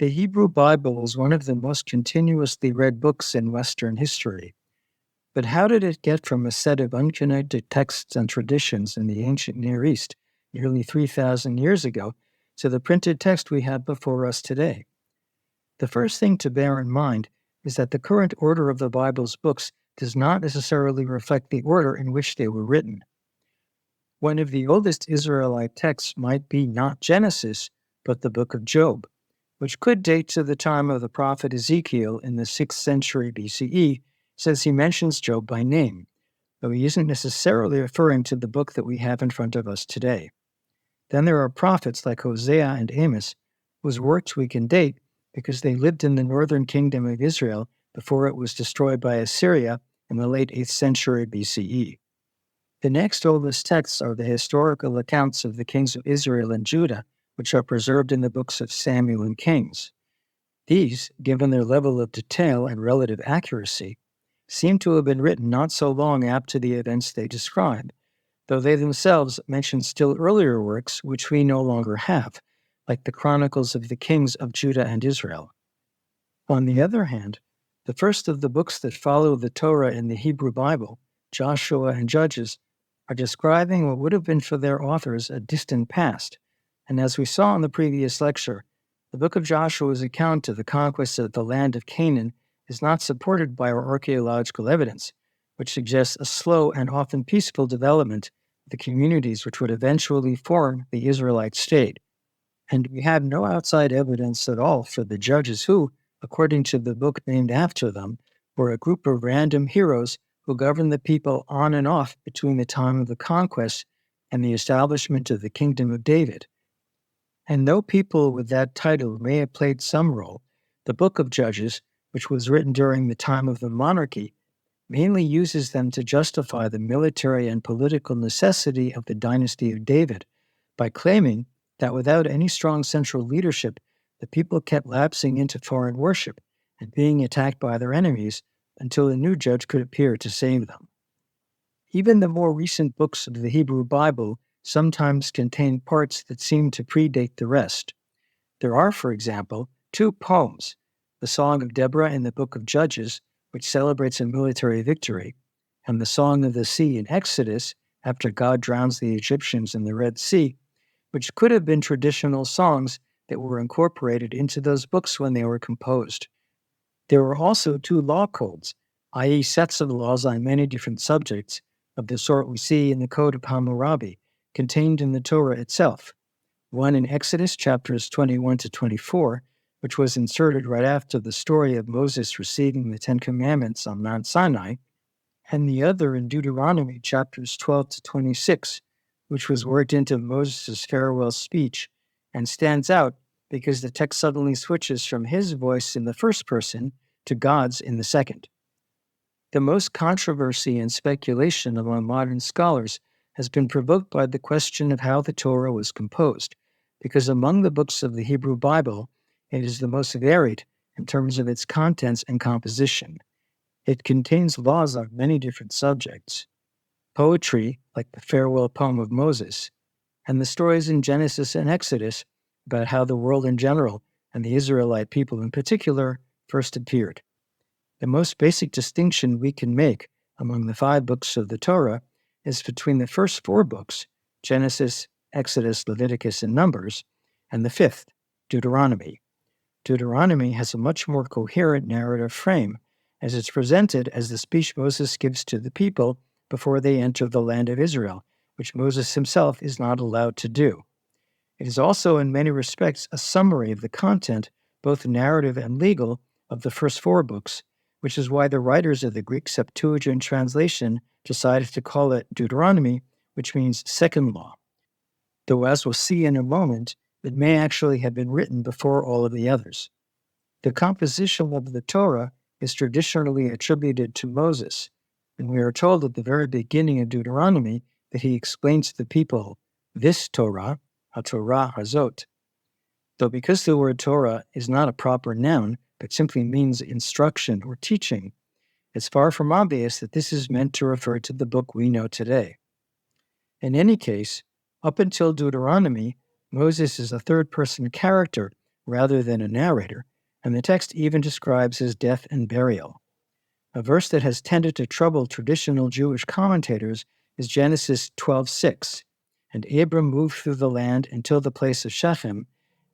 The Hebrew Bible is one of the most continuously read books in Western history. But how did it get from a set of unconnected texts and traditions in the ancient Near East, nearly 3,000 years ago, to the printed text we have before us today? The first thing to bear in mind is that the current order of the Bible's books does not necessarily reflect the order in which they were written. One of the oldest Israelite texts might be not Genesis, but the book of Job, which could date to the time of the prophet Ezekiel in the 6th century BCE, since he mentions Job by name, though he isn't necessarily referring to the book that we have in front of us today. Then there are prophets like Hosea and Amos, whose works we can date because they lived in the northern kingdom of Israel before it was destroyed by Assyria in the late 8th century BCE. The next oldest texts are the historical accounts of the kings of Israel and Judah, which are preserved in the books of Samuel and Kings. These, given their level of detail and relative accuracy, seem to have been written not so long after the events they describe, though they themselves mention still earlier works which we no longer have, like the Chronicles of the Kings of Judah and Israel. On the other hand, the first of the books that follow the Torah in the Hebrew Bible, Joshua and Judges, are describing what would have been for their authors a distant past, and as we saw in the previous lecture, the book of Joshua's account of the conquest of the land of Canaan is not supported by our archaeological evidence, which suggests a slow and often peaceful development of the communities which would eventually form the Israelite state. And we have no outside evidence at all for the judges who, according to the book named after them, were a group of random heroes who governed the people on and off between the time of the conquest and the establishment of the kingdom of David. And though people with that title may have played some role, the book of Judges, which was written during the time of the monarchy, mainly uses them to justify the military and political necessity of the dynasty of David by claiming that without any strong central leadership, the people kept lapsing into foreign worship and being attacked by their enemies until a new judge could appear to save them. Even the more recent books of the Hebrew Bible sometimes contain parts that seem to predate the rest. There are, for example, two poems, the Song of Deborah in the book of Judges, which celebrates a military victory, and the Song of the Sea in Exodus, after God drowns the Egyptians in the Red Sea, which could have been traditional songs that were incorporated into those books when they were composed. There were also two law codes, i.e. sets of laws on many different subjects, of the sort we see in the Code of Hammurabi, contained in the Torah itself. One in Exodus chapters 21 to 24, which was inserted right after the story of Moses receiving the Ten Commandments on Mount Sinai, and the other in Deuteronomy chapters 12 to 26, which was worked into Moses' farewell speech and stands out because the text suddenly switches from his voice in the first person to God's in the second. The most controversy and speculation among modern scholars has been provoked by the question of how the Torah was composed, because among the books of the Hebrew Bible, it is the most varied in terms of its contents and composition. It contains laws on many different subjects, poetry, like the farewell poem of Moses, and the stories in Genesis and Exodus about how the world in general, and the Israelite people in particular, first appeared. The most basic distinction we can make among the 5 books of the Torah is between the first 4 books, Genesis, Exodus, Leviticus, and Numbers, and the 5th, Deuteronomy. Deuteronomy has a much more coherent narrative frame, as it's presented as the speech Moses gives to the people before they enter the land of Israel, which Moses himself is not allowed to do. It is also in many respects a summary of the content, both narrative and legal, of the first 4 books, which is why the writers of the Greek Septuagint translation decided to call it Deuteronomy, which means second law. Though, as we'll see in a moment, it may actually have been written before all of the others. The composition of the Torah is traditionally attributed to Moses, and we are told at the very beginning of Deuteronomy that he explains to the people this Torah, HaTorah Hazot. Though because the word Torah is not a proper noun, but simply means instruction or teaching, it's far from obvious that this is meant to refer to the book we know today. In any case, up until Deuteronomy, Moses is a third-person character rather than a narrator, and the text even describes his death and burial. A verse that has tended to trouble traditional Jewish commentators is Genesis 12:6. And Abram moved through the land until the place of Shechem,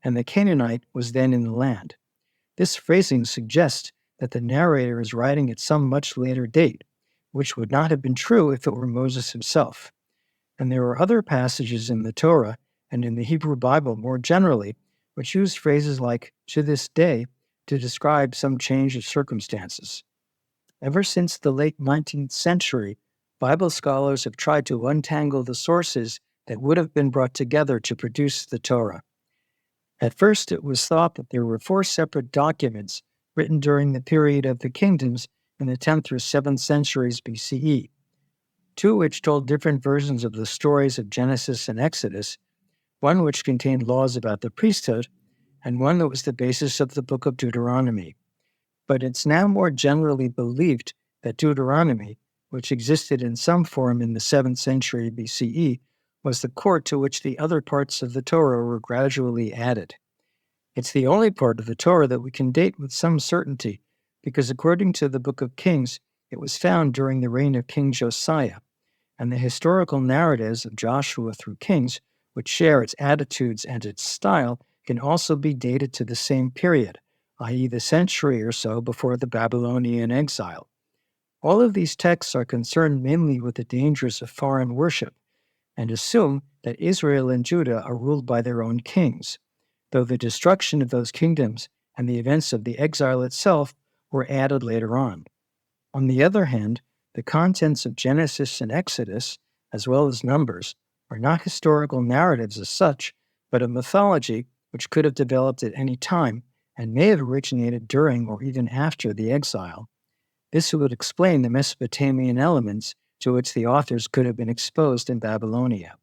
and the Canaanite was then in the land. This phrasing suggests that the narrator is writing at some much later date, which would not have been true if it were Moses himself. And there are other passages in the Torah and in the Hebrew Bible more generally which use phrases like "to this day" to describe some change of circumstances. Ever since the late 19th century, Bible scholars have tried to untangle the sources that would have been brought together to produce the Torah. At first, it was thought that there were 4 separate documents written during the period of the kingdoms in the 10th through 7th centuries BCE, 2 which told different versions of the stories of Genesis and Exodus, one which contained laws about the priesthood, and one that was the basis of the book of Deuteronomy. But it's now more generally believed that Deuteronomy, which existed in some form in the 7th century BCE, was the core to which the other parts of the Torah were gradually added. It's the only part of the Torah that we can date with some certainty, because according to the Book of Kings, it was found during the reign of King Josiah, and the historical narratives of Joshua through Kings, which share its attitudes and its style, can also be dated to the same period, i.e. the century or so before the Babylonian exile. All of these texts are concerned mainly with the dangers of foreign worship and assume that Israel and Judah are ruled by their own kings, though the destruction of those kingdoms and the events of the exile itself were added later on. On the other hand, the contents of Genesis and Exodus, as well as Numbers, are not historical narratives as such, but a mythology which could have developed at any time and may have originated during or even after the exile. This would explain the Mesopotamian elements to which the authors could have been exposed in Babylonia.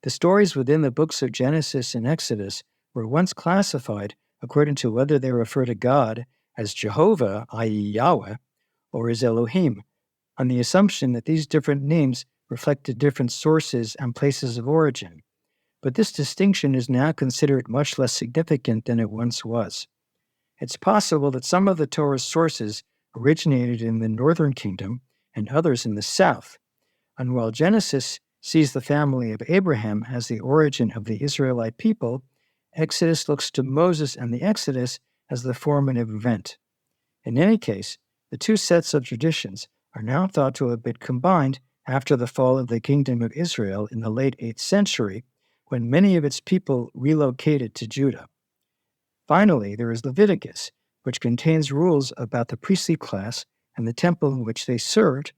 The stories within the books of Genesis and Exodus were once classified according to whether they refer to God as Jehovah, i.e. Yahweh, or as Elohim, on the assumption that these different names reflected different sources and places of origin. But this distinction is now considered much less significant than it once was. It's possible that some of the Torah's sources originated in the northern kingdom and others in the south, and while Genesis sees the family of Abraham as the origin of the Israelite people, Exodus looks to Moses and the Exodus as the formative event. In any case, the two sets of traditions are now thought to have been combined after the fall of the Kingdom of Israel in the late 8th century, when many of its people relocated to Judah. Finally, there is Leviticus, which contains rules about the priestly class and the temple in which they served,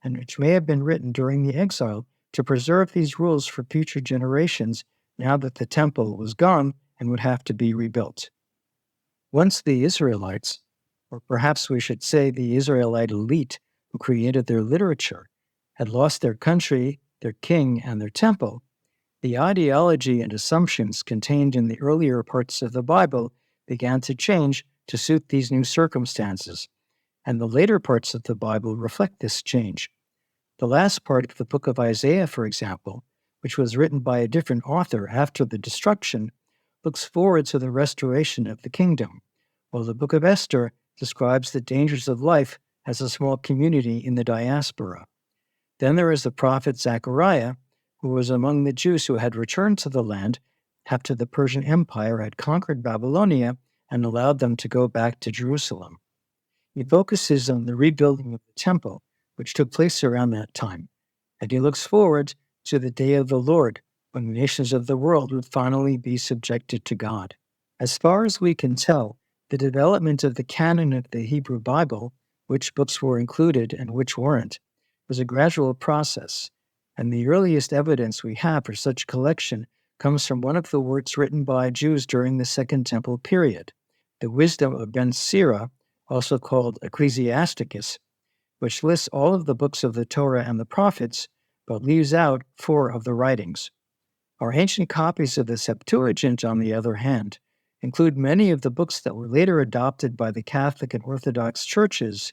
and which may have been written during the exile to preserve these rules for future generations now that the temple was gone and would have to be rebuilt. Once the Israelites, or perhaps we should say the Israelite elite who created their literature, had lost their country, their king, and their temple, the ideology and assumptions contained in the earlier parts of the Bible began to change to suit these new circumstances, and the later parts of the Bible reflect this change. The last part of the book of Isaiah, for example, which was written by a different author after the destruction, looks forward to the restoration of the kingdom, while the book of Esther describes the dangers of life as a small community in the diaspora. Then there is the prophet Zechariah, who was among the Jews who had returned to the land after the Persian Empire had conquered Babylonia and allowed them to go back to Jerusalem. He focuses on the rebuilding of the temple, which took place around that time, and he looks forward to the day of the Lord, when the nations of the world would finally be subjected to God. As far as we can tell, the development of the canon of the Hebrew Bible, which books were included and which weren't, was a gradual process, and the earliest evidence we have for such collection comes from one of the works written by Jews during the Second Temple period, the Wisdom of Ben Sira, also called Ecclesiasticus, which lists all of the books of the Torah and the prophets, but leaves out 4 of the writings. Our ancient copies of the Septuagint, on the other hand, include many of the books that were later adopted by the Catholic and Orthodox churches,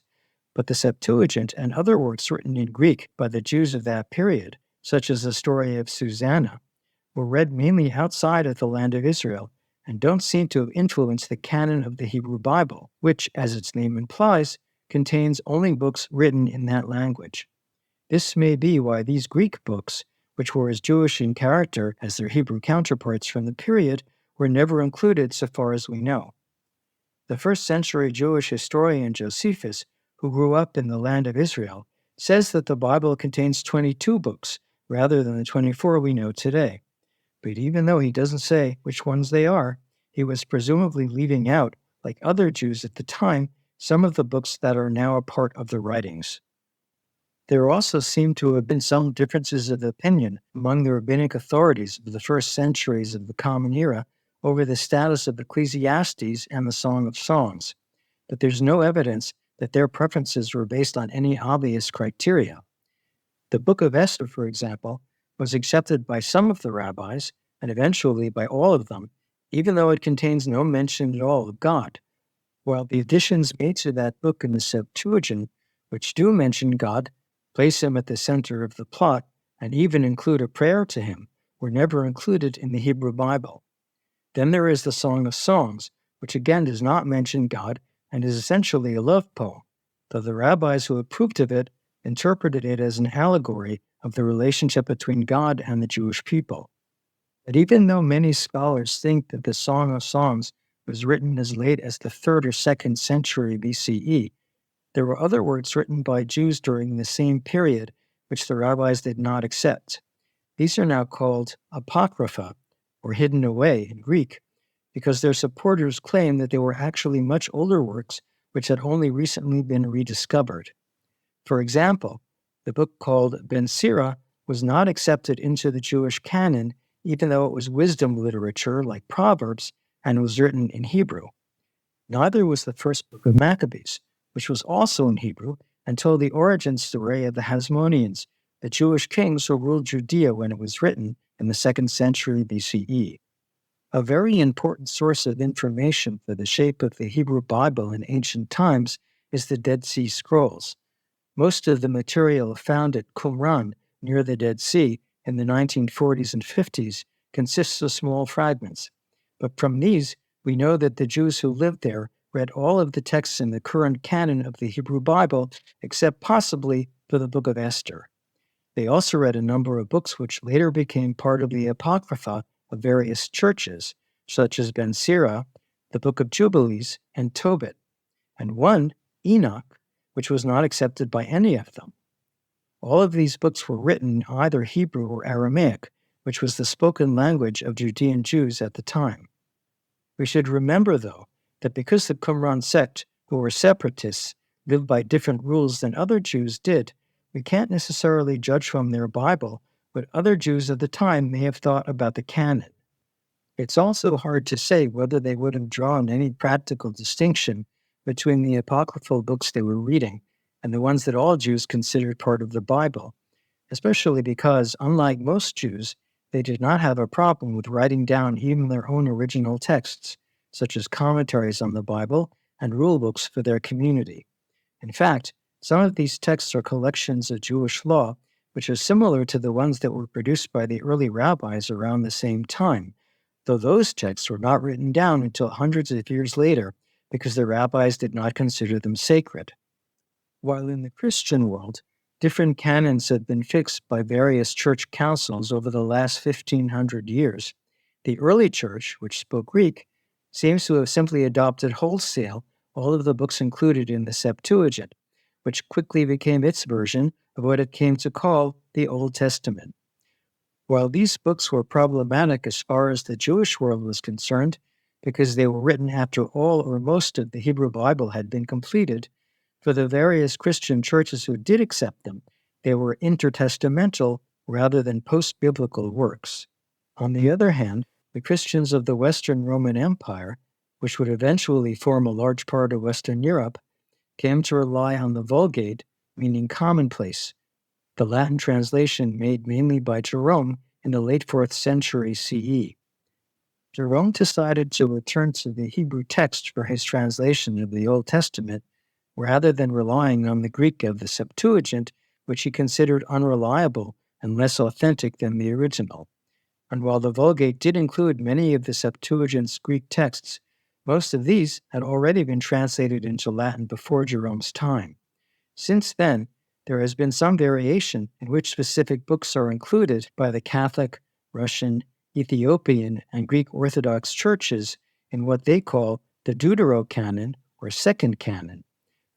but the Septuagint and other works written in Greek by the Jews of that period, such as the story of Susanna, were read mainly outside of the land of Israel and don't seem to have influenced the canon of the Hebrew Bible, which, as its name implies, contains only books written in that language. This may be why these Greek books, which were as Jewish in character as their Hebrew counterparts from the period, were never included so far as we know. The first-century Jewish historian Josephus, who grew up in the land of Israel, says that the Bible contains 22 books rather than the 24 we know today. But even though he doesn't say which ones they are, he was presumably leaving out, like other Jews at the time, some of the books that are now a part of the writings. There also seem to have been some differences of opinion among the rabbinic authorities of the first centuries of the Common Era over the status of Ecclesiastes and the Song of Songs, but there's no evidence that their preferences were based on any obvious criteria. The Book of Esther, for example, was accepted by some of the rabbis and eventually by all of them, even though it contains no mention at all of God, while the additions made to that book in the Septuagint, which do mention God, place him at the center of the plot, and even include a prayer to him, were never included in the Hebrew Bible. Then there is the Song of Songs, which again does not mention God and is essentially a love poem, though the rabbis who approved of it interpreted it as an allegory of the relationship between God and the Jewish people. But even though many scholars think that the Song of Songs was written as late as the 3rd or 2nd century BCE, there were other works written by Jews during the same period which the rabbis did not accept. These are now called apocrypha, or hidden away in Greek, because their supporters claim that they were actually much older works which had only recently been rediscovered. For example, the book called Ben Sira was not accepted into the Jewish canon, even though it was wisdom literature like Proverbs and was written in Hebrew. Neither was the first book of Maccabees, which was also in Hebrew, and told the origin story of the Hasmoneans, the Jewish kings who ruled Judea when it was written in the 2nd century BCE. A very important source of information for the shape of the Hebrew Bible in ancient times is the Dead Sea Scrolls. Most of the material found at Qumran, near the Dead Sea, in the 1940s and 50s consists of small fragments. But from these, we know that the Jews who lived there read all of the texts in the current canon of the Hebrew Bible, except possibly for the Book of Esther. They also read a number of books which later became part of the Apocrypha of various churches, such as Ben Sira, the Book of Jubilees, and Tobit, and one, Enoch, which was not accepted by any of them. All of these books were written in either Hebrew or Aramaic, which was the spoken language of Judean Jews at the time. We should remember, though, that because the Qumran sect, who were separatists, lived by different rules than other Jews did, we can't necessarily judge from their Bible what other Jews of the time may have thought about the canon. It's also hard to say whether they would have drawn any practical distinction between the apocryphal books they were reading and the ones that all Jews considered part of the Bible, especially because, unlike most Jews, they did not have a problem with writing down even their own original texts, such as commentaries on the Bible and rule books for their community. In fact, some of these texts are collections of Jewish law, which are similar to the ones that were produced by the early rabbis around the same time, though those texts were not written down until hundreds of years later because the rabbis did not consider them sacred. While in the Christian world, different canons have been fixed by various church councils over the last 1,500 years, the early church, which spoke Greek, seems to have simply adopted wholesale all of the books included in the Septuagint, which quickly became its version of what it came to call the Old Testament. While these books were problematic as far as the Jewish world was concerned, because they were written after all or most of the Hebrew Bible had been completed, for the various Christian churches who did accept them, they were intertestamental rather than post-biblical works. On the other hand, the Christians of the Western Roman Empire, which would eventually form a large part of Western Europe, came to rely on the Vulgate, meaning commonplace, the Latin translation made mainly by Jerome in the late 4th century CE. Jerome decided to return to the Hebrew text for his translation of the Old Testament, rather than relying on the Greek of the Septuagint, which he considered unreliable and less authentic than the original. And while the Vulgate did include many of the Septuagint's Greek texts, most of these had already been translated into Latin before Jerome's time. Since then, there has been some variation in which specific books are included by the Catholic, Russian, Ethiopian, and Greek Orthodox churches in what they call the Deuterocanon or Second Canon,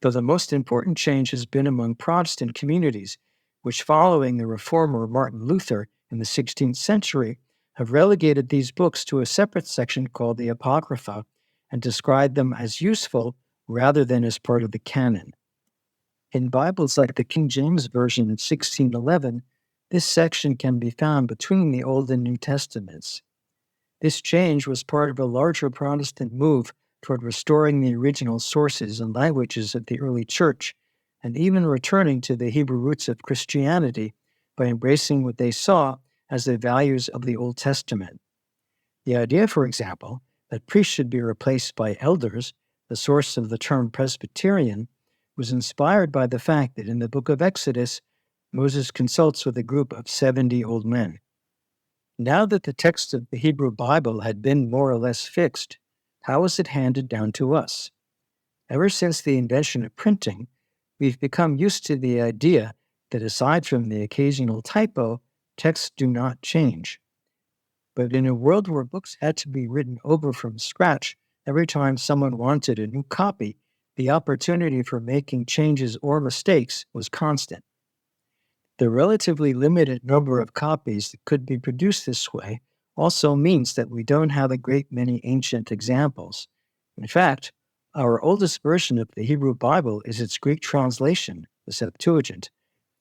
though the most important change has been among Protestant communities, which, following the reformer Martin Luther in the 16th century, have relegated these books to a separate section called the Apocrypha and described them as useful rather than as part of the canon. In Bibles like the King James Version in 1611, this section can be found between the Old and New Testaments. This change was part of a larger Protestant move toward restoring the original sources and languages of the early church, and even returning to the Hebrew roots of Christianity by embracing what they saw as the values of the Old Testament. The idea, for example, that priests should be replaced by elders, the source of the term Presbyterian, was inspired by the fact that in the book of Exodus, Moses consults with a group of 70 old men. Now that the text of the Hebrew Bible had been more or less fixed, how was it handed down to us? Ever since the invention of printing, we've become used to the idea that aside from the occasional typo, texts do not change. But in a world where books had to be written over from scratch every time someone wanted a new copy, the opportunity for making changes or mistakes was constant. The relatively limited number of copies that could be produced this way also means that we don't have a great many ancient examples. In fact, our oldest version of the Hebrew Bible is its Greek translation, the Septuagint,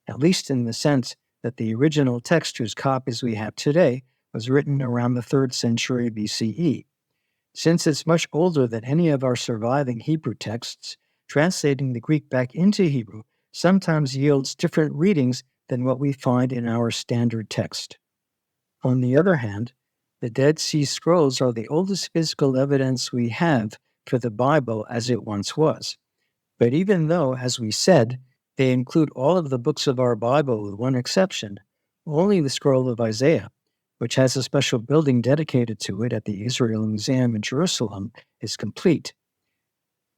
at least in the sense that the original text whose copies we have today was written around the 3rd century BCE. Since it's much older than any of our surviving Hebrew texts, translating the Greek back into Hebrew sometimes yields different readings than what we find in our standard text. On the other hand, the Dead Sea Scrolls are the oldest physical evidence we have for the Bible as it once was. But even though, as we said, they include all of the books of our Bible with one exception, only the scroll of Isaiah, which has a special building dedicated to it at the Israel Museum in Jerusalem, is complete.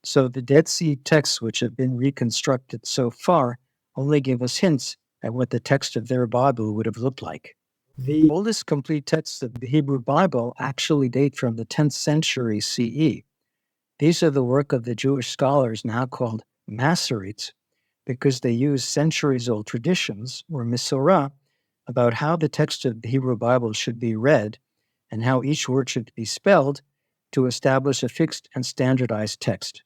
So the Dead Sea texts which have been reconstructed so far only give us hints at what the text of their Bible would have looked like. The oldest complete texts of the Hebrew Bible actually date from the 10th century CE. These are the work of the Jewish scholars now called Masoretes, because they use centuries-old traditions, or Masorah, about how the text of the Hebrew Bible should be read and how each word should be spelled to establish a fixed and standardized text.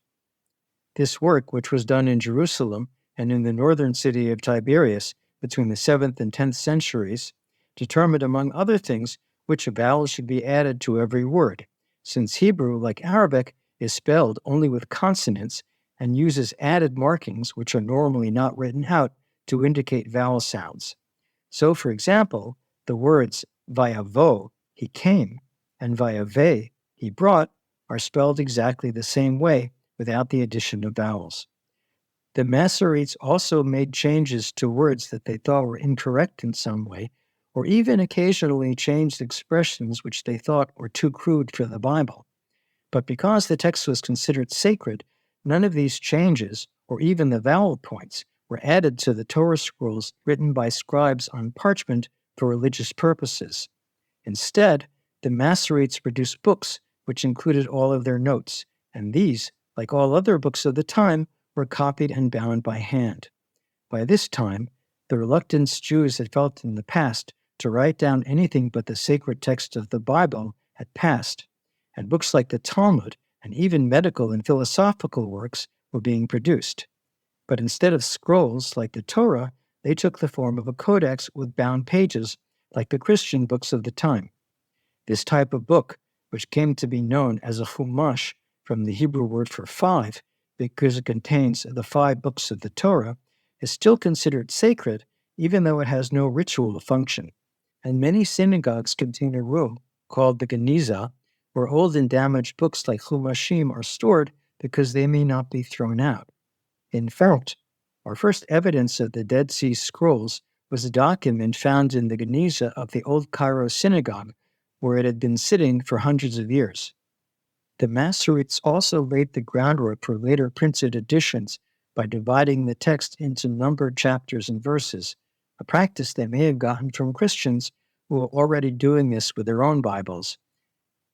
This work, which was done in Jerusalem and in the northern city of Tiberias between the 7th and 10th centuries, determined, among other things, which vowels should be added to every word, since Hebrew, like Arabic, is spelled only with consonants and uses added markings which are normally not written out to indicate vowel sounds. So, for example, the words vayavo, he came, and vayave, he brought, are spelled exactly the same way without the addition of vowels. The Masoretes also made changes to words that they thought were incorrect in some way, or even occasionally changed expressions which they thought were too crude for the Bible. But because the text was considered sacred, none of these changes, or even the vowel points, were added to the Torah scrolls written by scribes on parchment for religious purposes. Instead, the Masoretes produced books which included all of their notes, and these, like all other books of the time, were copied and bound by hand. By this time, the reluctance Jews had felt in the past to write down anything but the sacred text of the Bible had passed, and books like the Talmud and even medical and philosophical works were being produced. But instead of scrolls like the Torah, they took the form of a codex with bound pages, like the Christian books of the time. This type of book, which came to be known as a chumash from the Hebrew word for 5, because it contains the 5 books of the Torah, is still considered sacred, even though it has no ritual function. And many synagogues contain a room called the Geniza, where old and damaged books like chumashim are stored because they may not be thrown out. In fact, our first evidence of the Dead Sea Scrolls was a document found in the Geniza of the Old Cairo Synagogue where it had been sitting for hundreds of years. The Masoretes also laid the groundwork for later printed editions by dividing the text into numbered chapters and verses, a practice they may have gotten from Christians who were already doing this with their own Bibles.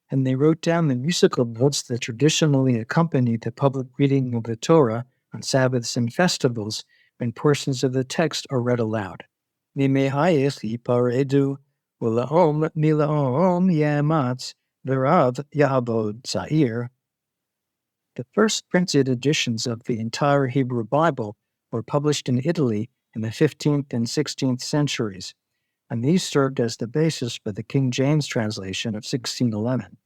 And they wrote down the musical notes that traditionally accompanied the public reading of the Torah on Sabbaths and festivals when portions of the text are read aloud. Mimehayech yiparedu, ulaom milaom yamatz, v'rav yabod sa'ir. The first printed editions of the entire Hebrew Bible were published in Italy in the 15th and 16th centuries, and these served as the basis for the King James translation of 1611.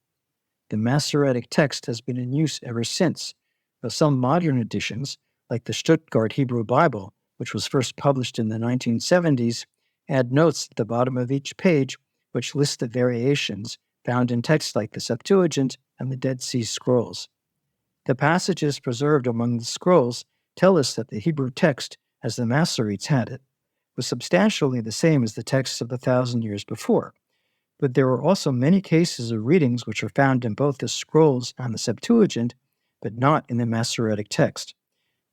The Masoretic Text has been in use ever since, though some modern editions, like the Stuttgart Hebrew Bible, which was first published in the 1970s, add notes at the bottom of each page which list the variations found in texts like the Septuagint and the Dead Sea Scrolls. The passages preserved among the scrolls tell us that the Hebrew text, as the Masoretes had it, was substantially the same as the texts of the 1,000 years before. But there are also many cases of readings which are found in both the scrolls and the Septuagint, but not in the Masoretic text.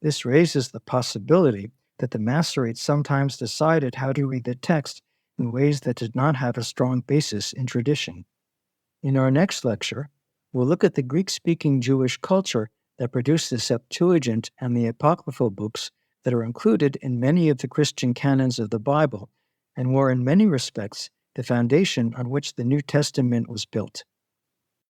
This raises the possibility that the Masoretes sometimes decided how to read the text in ways that did not have a strong basis in tradition. In our next lecture, we'll look at the Greek-speaking Jewish culture that produced the Septuagint and the apocryphal books that are included in many of the Christian canons of the Bible, and were in many respects the foundation on which the New Testament was built.